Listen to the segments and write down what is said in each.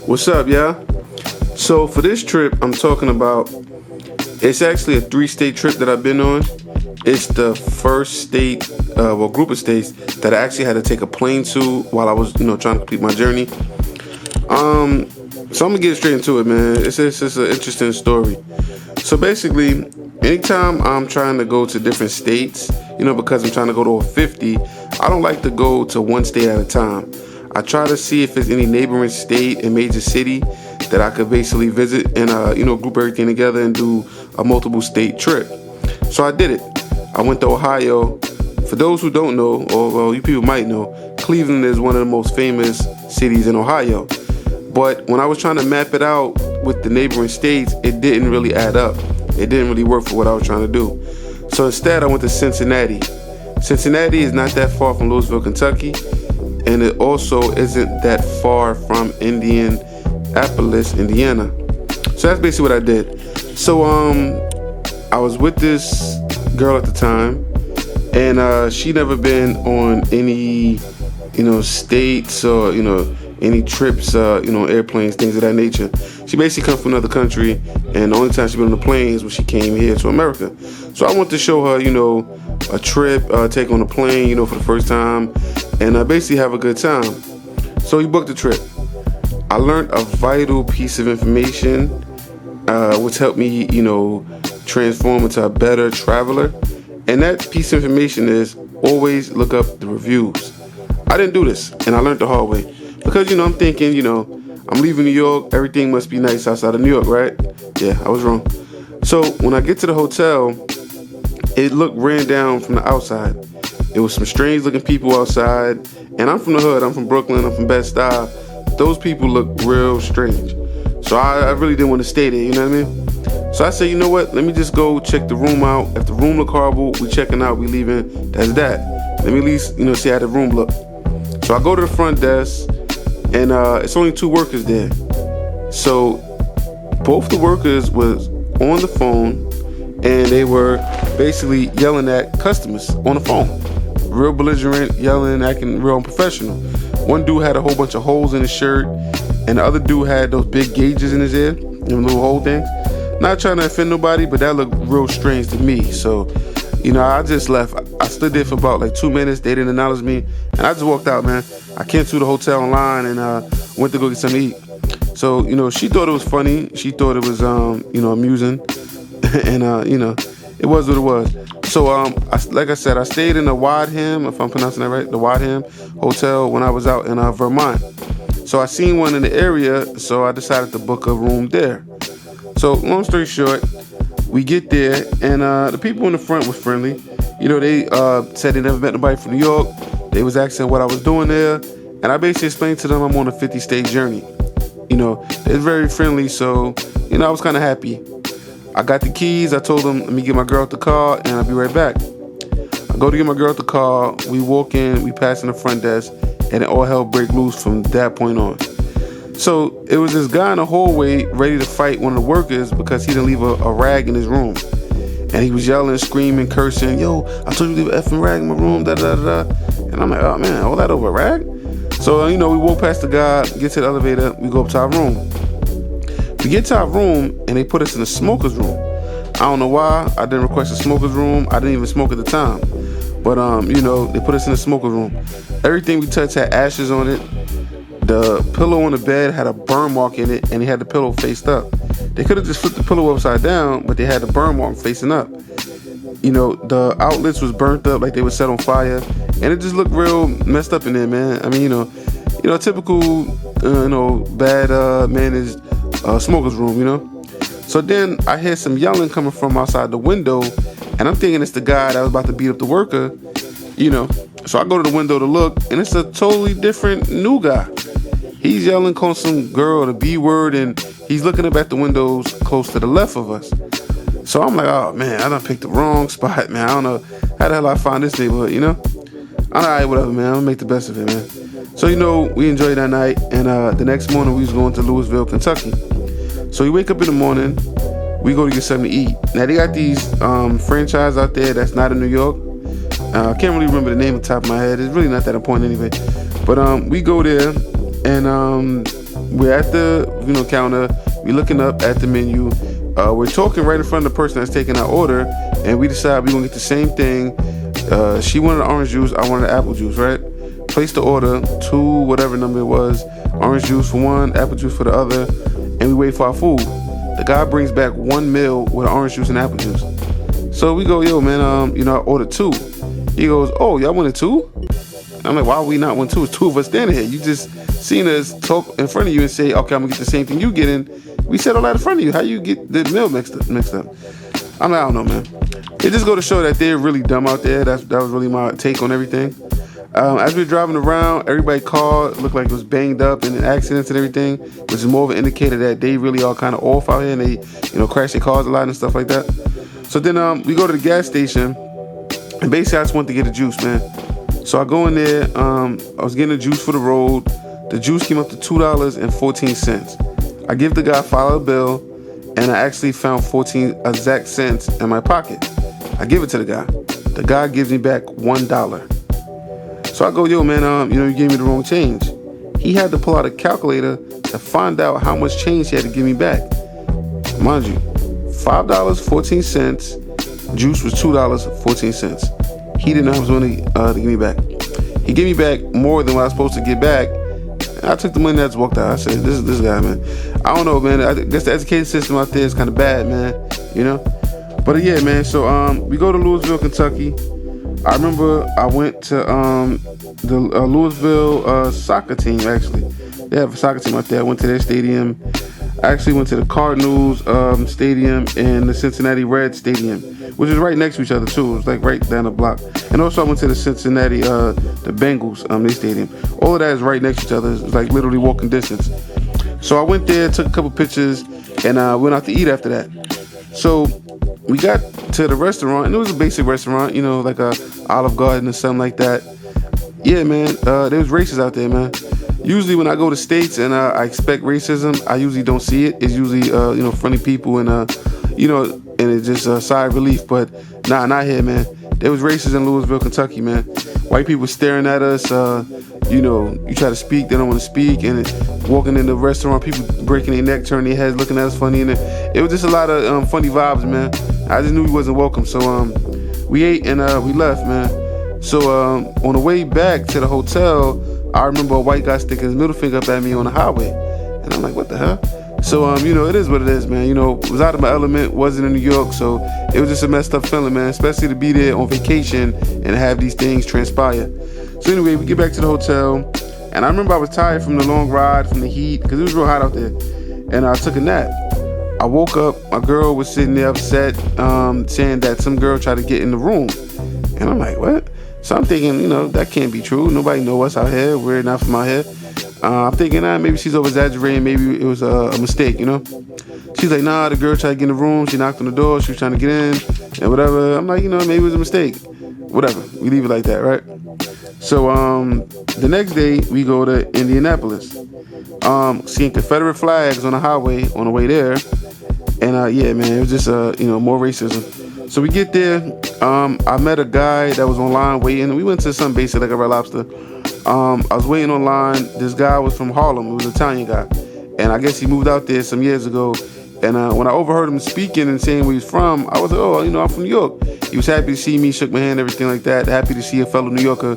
What's up, y'all? So for this trip I'm talking about, it's actually a 3-state trip that I've been on. It's the first state, group of states that I actually had to take a plane to while I was, trying to complete my journey. So I'm gonna get straight into it, man. It's an interesting story. So basically, anytime I'm trying to go to different states, because I'm trying to go to 50, I don't like to go to one state at a time. I try to see if there's any neighboring state and major city that I could basically visit and, group everything together and do a multiple state trip. So I did it. I went to Ohio. For those who don't know, or well, you people might know, Cleveland is one of the most famous cities in Ohio. But when I was trying to map it out with the neighboring states, it didn't really add up. It didn't really work for what I was trying to do. So instead, I went to Cincinnati. Cincinnati is not that far from Louisville, Kentucky, and it also isn't that far from Indianapolis, Indiana. So that's basically what I did. So I was with this girl at the time, and she never been on any, states or any trips, airplanes, things of that nature. She basically comes from another country, and the only time she been on the plane is when she came here to America. So I wanted to show her, a trip, take on a plane, for the first time, and basically have a good time. So we booked the trip. I learned a vital piece of information, which helped me, transform into a better traveler. And that piece of information is always look up the reviews. I didn't do this, and I learned the hard way. Because, I'm thinking, I'm leaving New York, everything must be nice outside of New York, right? Yeah, I was wrong. So when I get to the hotel, it looked ran down from the outside. It was some strange looking people outside, and I'm from the hood, I'm from Brooklyn, I'm from Bed-Stuy. Those people look real strange. So I really didn't want to stay there, you know what I mean? So I said, you know what, let me just go check the room out. If the room look horrible, we checking out, we leaving, that's that. Let me at least, see how the room look. So I go to the front desk, and it's only 2 workers there. So both the workers was on the phone, and they were basically yelling at customers on the phone. Real belligerent, yelling, acting real unprofessional. One dude had a whole bunch of holes in his shirt, and the other dude had those big gauges in his ear, them little hole things. Not trying to offend nobody, but that looked real strange to me. So, I just left. I stood there for about like 2 minutes. They didn't acknowledge me, and I just walked out, man. I canceled the hotel online and went to go get something to eat. So, she thought it was funny. She thought it was, amusing, and it was what it was. So, like I said, I stayed in the Wadham, if I'm pronouncing that right, the Wadham Hotel when I was out in Vermont. So I seen one in the area, so I decided to book a room there. So long story short, we get there, and the people in the front were friendly. They said they never met nobody from New York. They was asking what I was doing there, and I basically explained to them I'm on a 50-state journey. They're very friendly, so, I was kind of happy. I got the keys. I told them, let me get my girl at the car, and I'll be right back. I go to get my girl at the car. We walk in, we pass in the front desk, and it all hell break loose from that point on. So it was this guy in the hallway ready to fight one of the workers because he didn't leave a rag in his room. And he was yelling, screaming, cursing, yo, I told you to leave an effing rag in my room, da-da-da-da. And I'm like, oh man, all that over a rag? So, we walk past the guy, get to the elevator, we go up to our room. We get to our room, and they put us in the smoker's room. I don't know why. I didn't request a smoker's room. I didn't even smoke at the time. But, they put us in the smoker's room. Everything we touched had ashes on it. The pillow on the bed had a burn mark in it, and they had the pillow faced up. They could have just flipped the pillow upside down, but they had the burn mark facing up. The outlets was burnt up like they were set on fire, and it just looked real messed up in there, man. I mean, typical, bad managed smoker's room, So then I hear some yelling coming from outside the window, and I'm thinking it's the guy that was about to beat up the worker, So I go to the window to look, and it's a totally different new guy. He's yelling, calling some girl the B word, and he's looking up at the windows close to the left of us. So I'm like, oh man, I done picked the wrong spot, man. I don't know how the hell I find this neighborhood, All right, whatever, man. I'm gonna make the best of it, man. So, we enjoyed that night, and the next morning we was going to Louisville, Kentucky. So we wake up in the morning, we go to get something to eat. Now they got these franchise out there that's not in New York. I can't really remember the name off the top of my head. It's really not that important anyway. But we go there, and we're at the counter. We're looking up at the menu. We're talking right in front of the person that's taking our order, and we decide we're gonna get the same thing. She wanted orange juice, I wanted apple juice, right? Place the order, 2 whatever number it was, orange juice for one, apple juice for the other, and we wait for our food. The guy brings back 1 meal with orange juice and apple juice. So we go, yo man, I ordered 2. He goes, oh, y'all wanted 2? I'm like, why are we not want 2? It's 2 of us standing here. You just seen us talk in front of you and say, okay, I'm gonna get the same thing you getting. We said all that in front of you. How you get the meal mixed up? I'm like, I don't know, man. It just go to show that they're really dumb out there. That was really my take on everything. As we were driving around, everybody's car looked like it was banged up and in accidents and everything, which is more of an indicator that they really are kind of off out here and they, crash their cars a lot and stuff like that. So then we go to the gas station, and basically I just wanted to get a juice, man. So I go in there. I was getting a juice for the road. The juice came up to $2.14. I give the guy a $5 bill, and I actually found 14 exact cents in my pocket. I give it to the guy. The guy gives me back $1. So I go, yo, man, you gave me the wrong change. He had to pull out a calculator to find out how much change he had to give me back. Mind you, $5.14. Juice was $2.14. He didn't know how much money to give me back. He gave me back more than what I was supposed to get back. I took the money and I just walked out. I said, this guy, man. I don't know, man. I guess the education system out there is kind of bad, man. But yeah, man. So we go to Louisville, Kentucky. I remember I went to the Louisville soccer team, actually. They have a soccer team out there. I went to their stadium. I actually went to the Cardinals stadium and the Cincinnati Reds stadium, which is right next to each other too. It was like right down the block. And also I went to the Cincinnati, the Bengals, their stadium. All of that is right next to each other. It's like literally walking distance. So I went there, took a couple pictures, and went out to eat after that. So we got to the restaurant, and it was a basic restaurant, like a Olive Garden or something like that. Yeah, man, there was racists out there, man. Usually when I go to states and I expect racism, I usually don't see it. It's usually, funny people and, and it's just side relief. But nah, not here, man. There was racists in Louisville, Kentucky, man. White people staring at us. You try to speak, they don't want to speak. And walking in the restaurant, people breaking their neck, turning their heads, looking at us funny. And it was just a lot of funny vibes, man. I just knew we wasn't welcome. So we ate and we left, man. So on the way back to the hotel, I remember a white guy sticking his middle finger up at me on the highway. And I'm like, what the hell? So, it is what it is, man. Was out of my element, wasn't in New York, so it was just a messed up feeling, man, especially to be there on vacation and have these things transpire. So anyway, we get back to the hotel, and I remember I was tired from the long ride, from the heat, because it was real hot out there, and I took a nap. I woke up, my girl was sitting there upset, saying that some girl tried to get in the room. And I'm like, what? So I'm thinking, that can't be true. Nobody know us out here. We're not from out here. I'm thinking, maybe she's over-exaggerating. Maybe it was a mistake, She's like, nah, the girl tried to get in the room. She knocked on the door. She was trying to get in and whatever. I'm like, maybe it was a mistake. Whatever. We leave it like that, right? So the next day, we go to Indianapolis. Seeing Confederate flags on the highway on the way there. And yeah, man, it was just, more racism. So we get there. I met a guy that was online waiting. We went to some basic like a Red Lobster. I was waiting online. This guy was from Harlem. He was an Italian guy. And I guess he moved out there some years ago. And when I overheard him speaking and saying where he's from, I was like, oh, I'm from New York. He was happy to see me, shook my hand, everything like that. Happy to see a fellow New Yorker.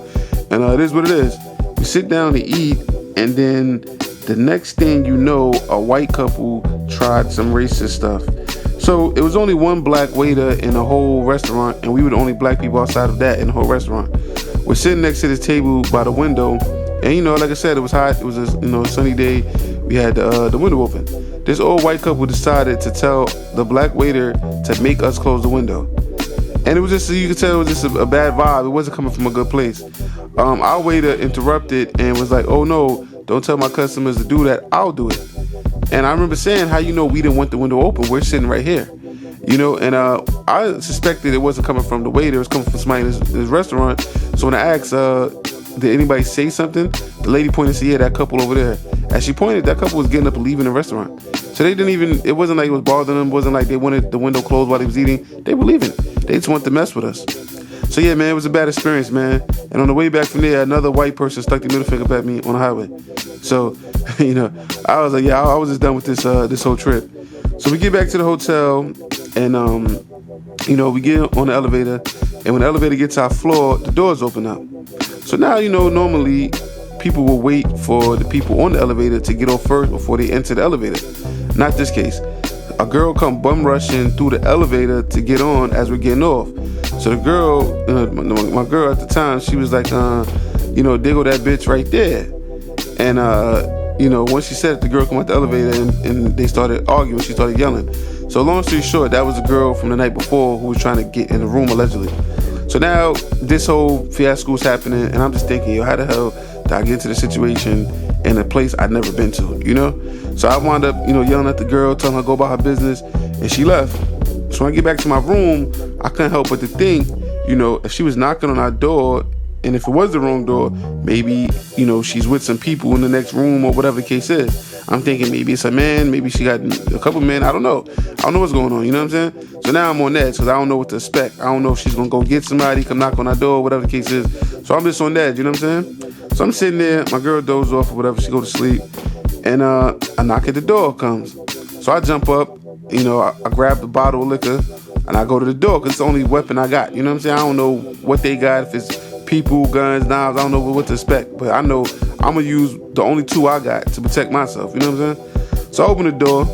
And it is what it is. We sit down to eat. And then the next thing you know, a white couple tried some racist stuff. So it was only one black waiter in the whole restaurant, and we were the only black people outside of that in the whole restaurant. We're sitting next to this table by the window, and like I said, it was hot. It was a sunny day. We had the window open. This old white couple decided to tell the black waiter to make us close the window, and it was just, you could tell it was just a bad vibe. It wasn't coming from a good place. Our waiter interrupted and was like, "Oh no, don't tell my customers to do that. I'll do it." And I remember saying, how we didn't want the window open? We're sitting right here, and I suspected it wasn't coming from the waiter. It was coming from somebody in this restaurant. So when I asked, did anybody say something? The lady pointed and said, yeah, that couple over there. As she pointed, that couple was getting up and leaving the restaurant. So they didn't even, it wasn't like it was bothering them. It wasn't like they wanted the window closed while they was eating. They were leaving. They just wanted to mess with us. So yeah, man, it was a bad experience, man. And on the way back from there, another white person stuck the middle finger up at me on the highway. So, I was like, yeah, I was just done with this whole trip. So we get back to the hotel, and we get on the elevator, and when the elevator gets to our floor, the doors open up. So now, normally people will wait for the people on the elevator to get off first before they enter the elevator. Not this case. A girl come bum rushing through the elevator to get on as we're getting off. So the girl, my girl at the time, she was like, there go that bitch right there. And, once she said it, the girl come out the elevator and they started arguing. She started yelling. So long story short, that was a girl from the night before who was trying to get in the room allegedly. So now this whole fiasco is happening, and I'm just thinking, how the hell did I get into this situation in a place I'd never been to, So I wound up, yelling at the girl, telling her to go about her business, and she left. So when I get back to my room, I couldn't help but to think, if she was knocking on our door, and if it was the wrong door, maybe, she's with some people in the next room or whatever the case is. I'm thinking maybe it's a man, maybe she got a couple men, I don't know. I don't know what's going on, you know what I'm saying? So now I'm on edge because I don't know what to expect. I don't know if she's going to go get somebody, come knock on our door, whatever the case is. So I'm just on edge, you know what I'm saying? So I'm sitting there, my girl dozes off or whatever, she go to sleep, and a knock at the door comes. So I jump up, I grab the bottle of liquor, and I go to the door because it's the only weapon I got, you know what I'm saying? I don't know what they got, if it's people, guns, knives, I don't know what to expect, but I know I'm going to use the only two I got to protect myself, you know what I'm saying? So I open the door,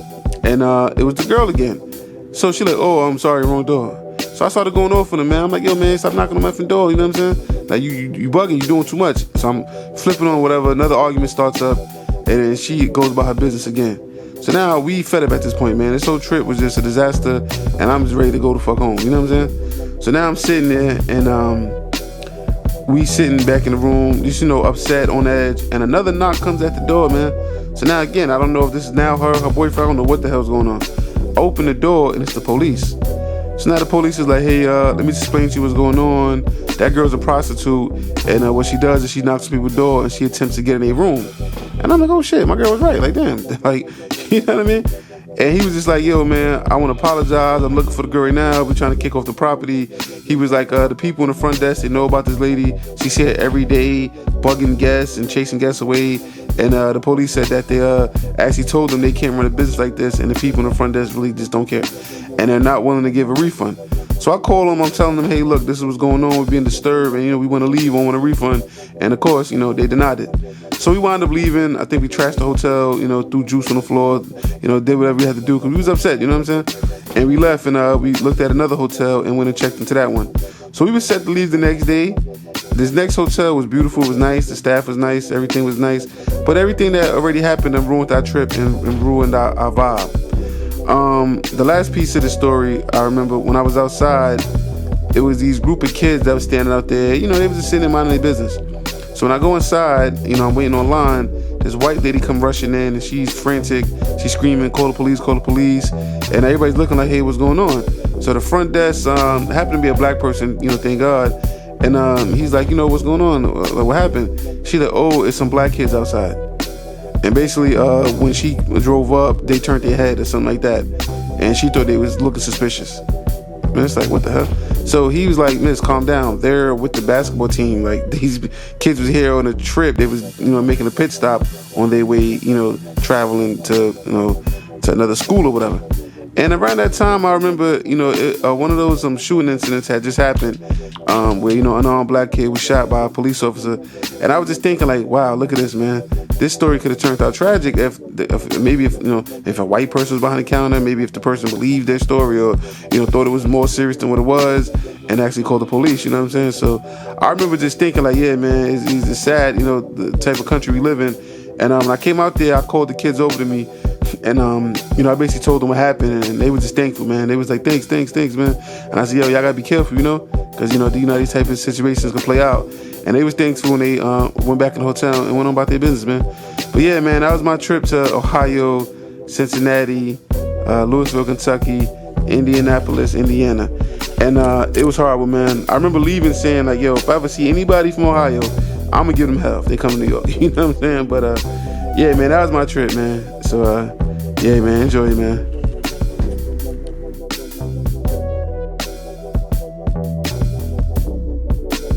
and it was the girl again. So she like, oh, I'm sorry, wrong door. So I started going off on her, man. I'm like, yo, man, stop knocking on my effing door, you know what I'm saying? Like, you bugging, you doing too much. So I'm flipping on whatever, another argument starts up, and then she goes about her business again. So now we fed up at this point, man. This whole trip was just a disaster, and I'm just ready to go the fuck home, you know what I'm saying? So now I'm sitting there, and we sitting back in the room, just, upset, on edge, and another knock comes at the door, man. So now again, I don't know if this is now her boyfriend, I don't know what the hell's going on. I open the door, and it's the police. So now the police is like, hey, let me just explain to you what's going on. That girl's a prostitute, and what she does is she knocks on people's door, and she attempts to get in a room. And I'm like, oh shit, my girl was right, like damn, like, you know what I mean? And he was just like, yo, man, I want to apologize. I'm looking for the girl right now. We're trying to kick off the property. He was like, the people in the front desk, they know about this lady. She's here every day, bugging guests and chasing guests away. And the police said that they actually told them they can't run a business like this, and the people in the front desk really just don't care. And they're not willing to give a refund. So I call them, I'm telling them, hey, look, this is what's going on. We're being disturbed, and, we want to leave, we want a refund. And of course, they denied it. So we wound up leaving. I think we trashed the hotel, threw juice on the floor, did whatever we had to do because we was upset, you know what I'm saying? And we left, and we looked at another hotel and went and checked into that one. So we were set to leave the next day. This next hotel was beautiful, it was nice, the staff was nice, everything was nice. But everything that already happened and ruined our trip and ruined our vibe. The last piece of the story, I remember when I was outside, it was these group of kids that was standing out there. They was just sitting there minding their business. So when I go inside, I'm waiting online, this white lady come rushing in, and she's frantic. She's screaming, call the police, call the police. And everybody's looking like, hey, what's going on? So the front desk happened to be a black person, thank God. And he's like, what's going on? Like, what happened? She's like, oh, it's some black kids outside. And basically, when she drove up, they turned their head or something like that. And she thought they was looking suspicious. And it's like, what the hell? So he was like, miss, calm down. They're with the basketball team. Like, these kids was here on a trip. They was, making a pit stop on their way, traveling to, to another school or whatever. And around that time, I remember, one of those shooting incidents had just happened, where, an unarmed black kid was shot by a police officer. And I was just thinking, like, wow, look at this, man. This story could have turned out tragic if a white person was behind the counter, maybe if the person believed their story or, thought it was more serious than what it was and actually called the police, you know what I'm saying? So I remember just thinking, like, yeah, man, it's sad, the type of country we live in. And when I came out there, I called the kids over to me. And, I basically told them what happened, and they were just thankful, man. They was like, thanks, man. And I said, yo, y'all gotta be careful, because, these type of situations can play out. And they was thankful when they went back in the hotel and went on about their business, man. But yeah, man, that was my trip to Ohio, Cincinnati, Louisville, Kentucky, Indianapolis, Indiana. And it was horrible, man. I remember leaving saying, like, yo, if I ever see anybody from Ohio, I'm gonna give them hell if they come to New York. You know what I'm saying? But yeah, man, that was my trip, man. So yeah, man, enjoy it, man.